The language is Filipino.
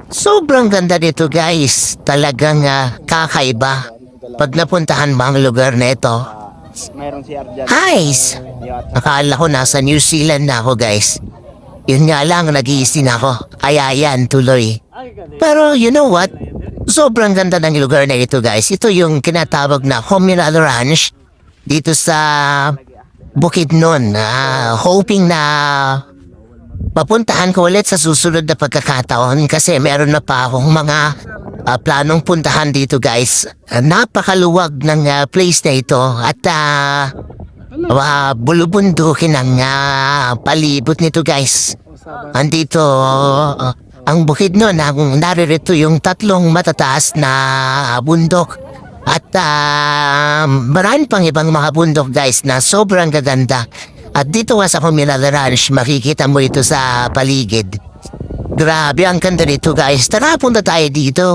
Sobrang ganda dito guys. Talagang kakaiba. Pag napuntahan mo ang lugar na ito. Mayroong CR dyan. Guys! Akala ko nasa New Zealand na ako guys. Yun nga lang, nag-iisin ako. Kaya yan, tuloy. Pero you know what? Sobrang ganda ng lugar na ito guys. Ito yung kinatawag na Communal Ranch dito sa Bukidnon. Hoping na mapuntahan ko ulit sa susunod na pagkakataon kasi meron na pa akong mga planong puntahan dito guys. Napakaluwag ng place na ito at bulubundukin ang palibot nito guys. Andito ang Bukidnon, naririto yung 3 matataas na bundok at marami pang ibang mga bundok guys na sobrang gaganda. At dito sa Communal Ranch makikita mo ito sa paligid. Grabe ang ganda nito guys. Tara punta tayo dito.